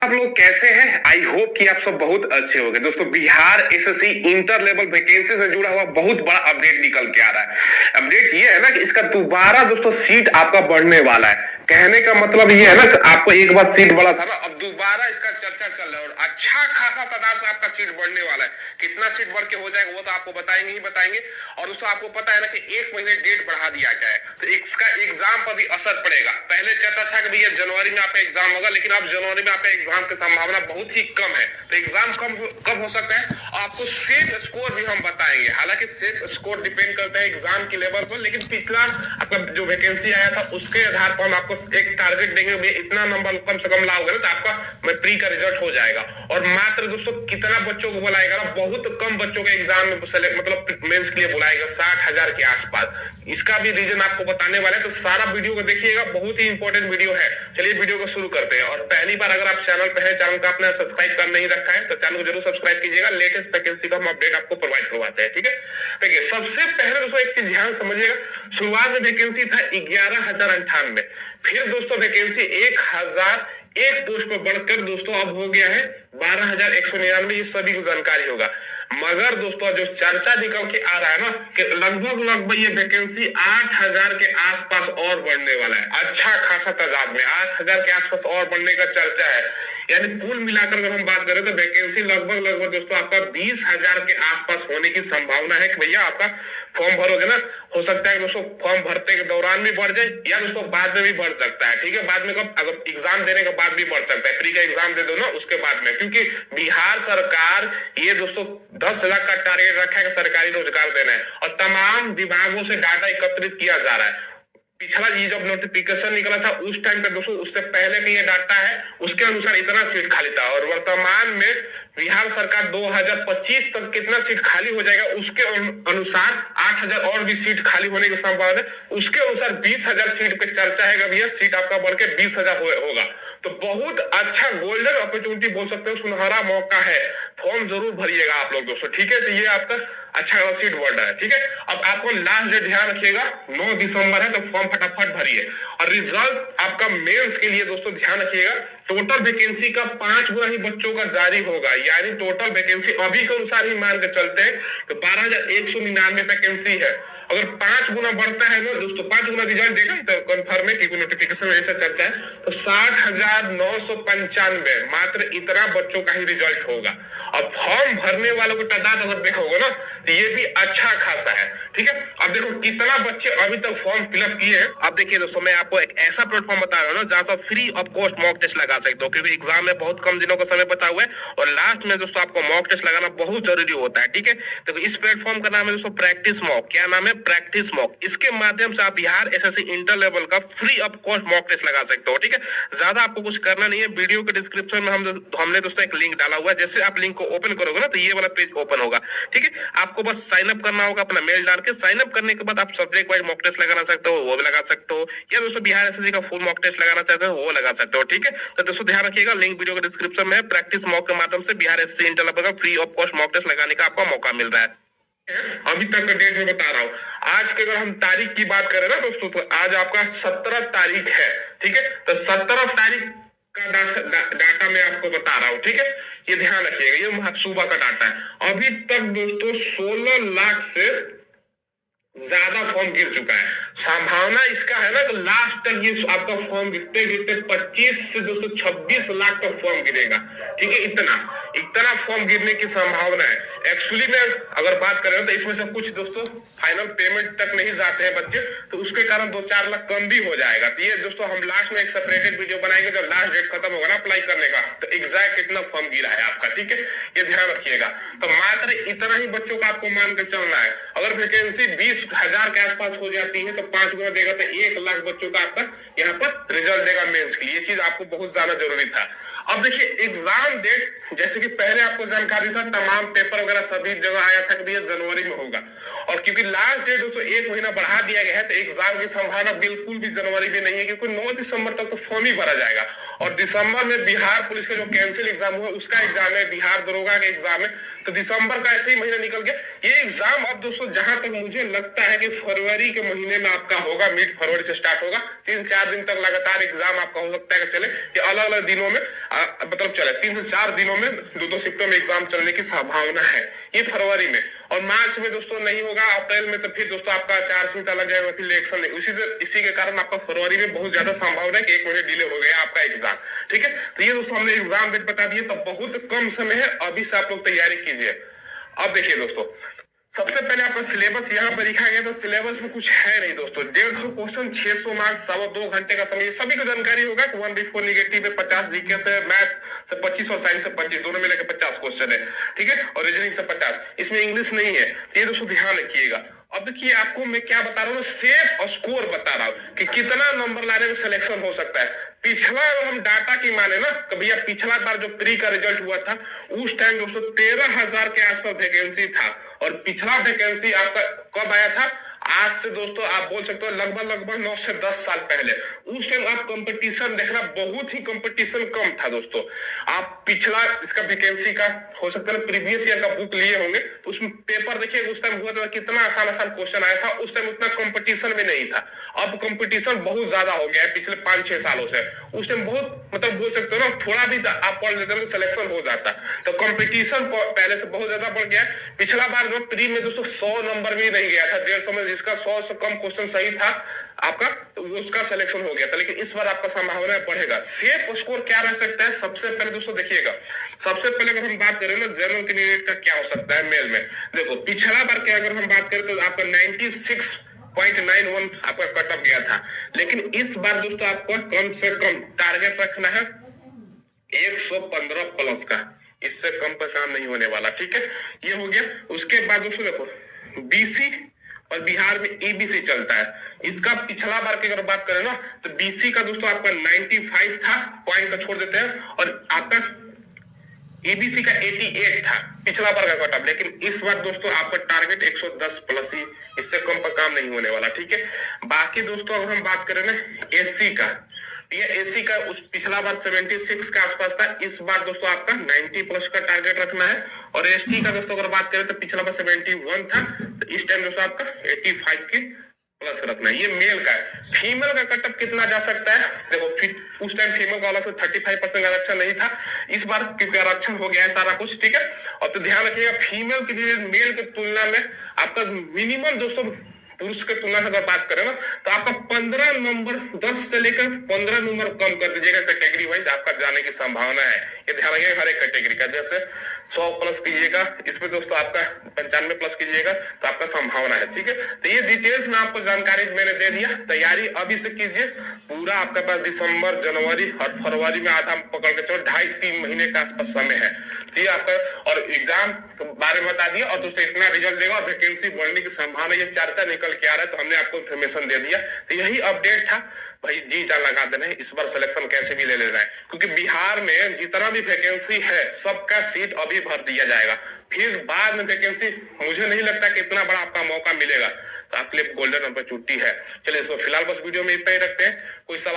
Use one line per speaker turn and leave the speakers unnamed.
आप लोग कैसे हैं? आई होप कि आप सब बहुत अच्छे होंगे। दोस्तों, Bihar SSC inter level vacancy से जुड़ा हुआ बहुत बड़ा अपडेट निकल के आ रहा है। अपडेट ये है ना कि इसका दोबारा दोस्तों सीट आपका बढ़ने वाला है। कहने का मतलब ये है ना कि आपको एक बार सीट बढ़ा था ना, अब दोबारा इसका चर्चा चल रहा है और अच्छा खासा तादाद में आपका सीट बढ़ने वाला है। कितना सीट बढ़ के हो जाएगा वो तो आपको बताएंगे ही बताएंगे। और दोस्तों आपको पता है ना कि 1 महीने डेट बढ़ा दिया गया है, तो इसका एग्जाम पर भी असर पड़ेगा। पहले चर्चा था कि भैया जनवरी में आपका एग्जाम होगा, लेकिन अब जनवरी में आपका एग्जाम की संभावना बहुत ही कम है। तो एग्जाम कब हो सकता है, आपको सेफ स्कोर भी हम बताएंगे। हालांकि सेफ स्कोर डिपेंड करता है एग्जाम के लेवल पर, लेकिन पिछला आपका जो वैकेंसी आया था उसके आधार पर हम आपको एक टारगेट देंगे, इतना नंबर कम से कम लाओगे ना तो आपका प्री का रिजल्ट हो जाएगा। और मात्र दोस्तों कितना बच्चों को बुलाएगा ना, बहुत कम बच्चों के एग्जाम में मतलब मेंस के लिए बुलाएगा, 60,000 के आसपास। इसका भी रीजन आपको बताने वाले हैं, तो सारा वीडियो को देखिएगा, बहुत ही इंपॉर्टेंट वीडियो है। चलिए वीडियो को शुरू करते हैं। और पहली बार अगर आप चैनल पे हैं, चैनल को आपने सब्सक्राइब कर नहीं रखा है तो चैनल को जरूर सब्सक्राइब कीजिएगा। लेटेस्ट वैकेंसी का हम अपडेट आपको प्रोवाइड करवाते हैं, ठीक है। देखिए सबसे पहले दोस्तों एक चीज ध्यान समझिएगा, शुरुआत में वैकेंसी था 11,098, फिर दोस्तों वैकेंसी 1,001 पोस्ट पर बढ़कर दोस्तों अब हो गया है 12,199। ये सभी को जानकारी होगा। मगर दोस्तों जो चर्चा निकल के आ रहा है ना कि लगभग ये वैकेंसी 8,000 के आसपास और बढ़ने वाला है। अच्छा खासा तादाद में 8,000 के आसपास और बढ़ने का चर्चा है। यानी कुल मिलाकर अगर हम बात करें तो वैकेंसी लगभग दोस्तों आपका 20,000 के आसपास होने की संभावना है कि भैया आपका फॉर्म भरोगे ना, हो सकता है दोस्तों फॉर्म भरते के दौरान भी बढ़ जाए या दोस्तों बाद में भी बढ़ सकता है, ठीक है। बाद में कब, अगर एग्जाम देने के बाद भी बढ़ सकता है, प्री का एग्जाम दे दो ना उसके बाद में, क्योंकि बिहार सरकार ये दोस्तों 10 लाख का टारगेट रखा है कि सरकारी रोजगार देना है और तमाम विभागों से डाटा एकत्रित किया जा रहा है। पिछला ये जब नोटिफिकेशन निकला था उस टाइम पे दोस्तों, उससे पहले का ये डाटा है, उसके अनुसार इतना सीट खाली था। और वर्तमान में बिहार सरकार 2025 तक कितना सीट खाली हो जाएगा उसके अनुसार 8,000 और भी सीट खाली होने की संभावना है। उसके अनुसार 20,000 सीट पे चर्चा है, भैया सीट आपका बढ़ के 20,000 होगा। तो बहुत अच्छा गोल्डन अपॉर्चुनिटी बोल सकते हो, सुनहरा मौका है। फॉर्म जरूर भरिएगा आप लोग दोस्तों, ठीक है। तो ये आपका अच्छा सीट बढ़ रहा है, ठीक है। अब आपको लास्ट डेट ध्यान रखिएगा, 9 दिसंबर है, तो फॉर्म फटाफट भरिए। और रिजल्ट आपका मेंस के लिए दोस्तों ध्यान रखिएगा, टोटल वैकेंसी का 5 गुना ही बच्चों का जारी होगा। यानी टोटल वैकेंसी अभी के अनुसार ही मान के चलते हैं तो 12,199 वैकेंसी है। अगर 5 गुना बढ़ता है ना दोस्तों, 5 गुना रिजल्ट देगा तो कंफर्म है कि नोटिफिकेशन ऐसा चलता है, तो 60,995 मात्र इतना बच्चों का ही रिजल्ट होगा। अब फॉर्म भरने वालों को तादाद अगर देखा होगा ना तो ये भी अच्छा खासा है, ठीक है। अब देखो कितना बच्चे अभी तक फॉर्म फिलअप किए हैं। अब देखिए दोस्तों, मैं आपको एक ऐसा प्लेटफॉर्म बता रहा हूँ ना जहां से free of cost mock test लगा सकते हो, क्योंकि एग्जाम में बहुत कम दिनों का समय बचा हुआ है और लास्ट में दोस्तों आपको मॉक टेस्ट लगाना बहुत जरूरी होता है, ठीक है। तो इस प्लेटफॉर्म का नाम है दोस्तों प्रैक्टिस मॉक। क्या नाम है? Practice mock. इसके माध्यम से आप बिहार एसएससी इंटर लेवल का free of cost mock test लगा सकते हो, ठीक है। ज्यादा आपको कुछ करना नहीं है। वीडियो के डिस्क्रिप्शन में हमने दोस्तों एक लिंक डाला हुआ है, जैसे आप लिंक को ओपन करोगे ना तो ये वाला पेज ओपन होगा, ठीक है। आपको बस साइन अप करना होगा, अपना मेल डाल के साइन अप करने के बाद आप सब्जेक्ट वाइज मॉक टेस्ट लगाना सकते हो, वो भी लगा सकते हो, या दोस्तों बिहार एसएससी का फुल मॉक टेस्ट लगाना चाहते हो वो लगा सकते हो, ठीक है। तो दोस्तों ध्यान रखिएगा, लिंक वीडियो के डिस्क्रिप्शन में है। प्रैक्टिस मॉक के माध्यम से बिहार एसएससी इंटर लेवल का free of cost mock test लगाने का आपको मौका मिल रहा है। अभी तक का डेट में बता रहा हूँ। आज की अगर हम तारीख की बात करें ना दोस्तों, तो आज आपका 17 तारीख है, ठीक है। तो 17 तारीख का डाटा मैं आपको बता रहा हूँ, ठीक है। ये ध्यान रखिएगा, ये सुबह का डाटा है। अभी तक दोस्तों 16 लाख से ज्यादा फॉर्म गिर चुका है। संभावना इसका है ना कि लास्ट तक ये आपका फॉर्म गिरते गिरते 25 से दोस्तों 26 लाख तक फॉर्म गिरेगा, ठीक है। इतना फॉर्म गिरने की संभावना है। एक्चुअली में अगर बात करें तो इसमें से कुछ दोस्तों फाइनल पेमेंट तक नहीं जाते हैं बच्चे, तो उसके कारण 2-4 लाख कम भी हो जाएगा। तो ये दोस्तों हम लास्ट में एक सेपरेटेड वीडियो बनाएंगे जब लास्ट डेट खत्म होगा ना अप्लाई करने का, तो एग्जैक्ट कितना फॉर्म गिरा है आपका, ठीक है। ये ध्यान रखिएगा। तो मात्र इतना ही बच्चों का आपको मान के चलना है। अगर वैकेंसी 20,000 के आसपास हो जाती है तो 5 गुना देगा तो 1 लाख बच्चों का आपका यहाँ पर रिजल्ट देगा मेंस के लिए। ये चीज आपको बहुत ज्यादा जरूरी था। अब देखिए एग्जाम डेट जैसे कि पहले आपको जानकारी था, तमाम पेपर वगैरह सभी जगह आया था कि ये जनवरी में होगा, और क्योंकि लास्ट डेट दोस्तों 1 महीना बढ़ा दिया गया है, तो एग्जाम की संभावना बिल्कुल भी जनवरी में नहीं है, क्योंकि 9 दिसंबर तक तो फॉर्म ही भरा जाएगा। और दिसंबर में बिहार पुलिस का जो कैंसिल एग्जाम हुआ उसका एग्जाम है, बिहार दरोगा का एग्जाम है, तो दिसंबर का ऐसे ही महीना निकल गया। ये एग्जाम अब दोस्तों जहां तक मुझे लगता है कि फरवरी के महीने में आपका होगा, मिड फरवरी से स्टार्ट होगा, 3-4 दिन तक लगातार एग्जाम आपका हो सकता है कि चले, ये अलग अलग दिनों में मतलब चले, 3 से 4 दिनों में 2-2 शिफ्टों में एग्जाम चलने की संभावना है, ये फरवरी में। और मार्च में दोस्तों नहीं होगा, अप्रैल में तो फिर दोस्तों आपका 4 संहिता लग जाएगा, फिर इलेक्शन इसी के कारण आपका फरवरी में बहुत ज्यादा संभावना है कि 1 महीने डिले हो गया आपका एग्जाम। ठीक है, तो ये दोस्तों हमने एग्जाम डेट बता दिए, तो बहुत कम समय है, अभी से आप लोग तैयारी कीजिए। अब देखिए दोस्तों, सबसे पहले आपका सिलेबस यहाँ पर लिखा गया, तो सिलेबस में कुछ है नहीं दोस्तों। 150 क्वेश्चन, 600 मार्क्स, 2.25 घंटे का समय, सभी को जानकारी होगा कि 1 नेगेटिव है, 50 जीके से, मैथ से 25 और साइंस से 25, दोनों मिलकर 50 क्वेश्चन है। ठीक है, और रीजनिंग से 50, इसमें इंग्लिश नहीं है, ये दोस्तों ध्यान रखिएगा। अब देखिए आपको मैं क्या बता रहा हूँ, सेफ और स्कोर बता रहा हूँ कि कितना नंबर लाने में सिलेक्शन हो सकता है। पिछला अगर हम डाटा की माने ना, तो भैया पिछला बार जो प्री का रिजल्ट हुआ था उस टाइम दोस्तों 13,000 के आसपास वैकेंसी था, और पिछला वैकेंसी आपका कब आया था, आज से दोस्तों आप बोल सकते हो लगभग 9 से 10 साल पहले। उस टाइम आप कंपटीशन देखना, बहुत ही कंपटीशन कम था दोस्तों। आप पिछला इसका वैकेंसी का हो सकता है प्रीवियस ईयर का बुक लिए होंगे, तो उसमें पेपर देखिए उस टाइम हुआ था, कितना आसान क्वेश्चन आया था, उस टाइम उतना कंपटीशन भी नहीं था। अब कंपटीशन बहुत ज्यादा हो गया है पिछले 5-6 सालों से। उस टाइम बहुत मतलब बोल सकते हो ना, थोड़ा भी आप पढ़ लेते हो सिलेक्शन हो जाता, तो कंपटीशन पहले से बहुत ज्यादा बढ़ गया है। पिछला बार जो प्री में दोस्तों 100 नंबर भी नहीं गया था, 150 में जिसका 100 से कम क्वेश्चन सही था आपका, तो उसका सिलेक्शन हो गया था। लेकिन इस बार आपका संभावना बढ़ेगा। सेफ स्कोर क्या रह सकता है, सबसे पहले दोस्तों देखिएगा, सबसे पहले अगर हम बात करें ना जनरल कैंडिडेट का क्या हो सकता है मेल में, देखो पिछला बार क्या अगर हम बात करें तो आपका 96.91 आपका कट ऑफ गया था, लेकिन इस बार दोस्तों आपको कम से कम टारगेट रखना है 115 प्लस का, इससे कम का काम नहीं होने वाला। ठीक है, ये हो गया। उसके बाद दोस्तों देखो बीसी और बिहार में ईबीसी चलता है, इसका पिछला बार की अगर बात करें ना, तो बीसी का दोस्तों आपका 95 था, पॉइंट का छोड़ देते हैं, और आपका ईबीसी का 88 था पिछला बार का कट ऑफ। लेकिन इस बार दोस्तों आपका टारगेट 110 प्लस ही, इससे कम पर काम नहीं होने वाला। ठीक है, बाकी दोस्तों अगर हम बात करें ना एससी का, ये एसी का उस पिछला बार 76 के आसपास था, इस बार दोस्तों आपका 90 प्लस का टारगेट रखना है। और एसटी का दोस्तों अगर बात करें तो पिछला बार 71 था, तो इस टाइम दोस्तों आपका 85 के प्लस रखना है। ये मेल का है। फीमेल का कटअप कितना जा सकता है, देखो उस टाइम फीमेल का अलग से 35% आरक्षण नहीं था, इस बार क्योंकि आरक्षण हो गया है सारा कुछ। ठीक है, और तो ध्यान रखिएगा फीमेल की मेल की तुलना में आपका मिनिमम दोस्तों पुरुष के तुलना से अगर बात करें ना, तो आपका 15 नंबर 10 से लेकर 15 नंबर कम कर दीजिएगा कैटेगरी वाइज, आपका जाने की संभावना है। ये ध्यान रखिएगा हर एक कैटेगरी का, जैसे 100 प्लस कीजिएगा, इसमें दोस्तों आपका 95 प्लस कीजिएगा तो आपका संभावना है। ठीक है, तो ये डिटेल्स में आपको जानकारी मैंने दे दिया। तैयारी अभी से कीजिए, पूरा आपके पास दिसंबर, जनवरी और फरवरी में आधा पकड़ के चलो 2.5-3 महीने के आसपास समय है। तो ये आपका और एग्जाम के बारे में बता दिया, और दोस्तों इतना रिजल्ट देगा और वैकेंसी बढ़ने की संभावना ये चर्चा निकल के आ रहा है, तो हमने आपको इन्फॉर्मेशन दे दिया। तो यही अपडेट था भाई, जी जान लगा देना है, इस बार सिलेक्शन कैसे भी ले लेना है, क्योंकि बिहार में जितना भी वैकेंसी है सबका सीट अभी भर दिया जाएगा, फिर बाद में वैकेंसी मुझे नहीं लगता कि इतना बड़ा आपका मौका मिलेगा, तो आपके लिए गोल्डन अपॉर्चुनिटी है। चलिए फिलहाल बस वीडियो में इतना ही रखते हैं। कोई सवाल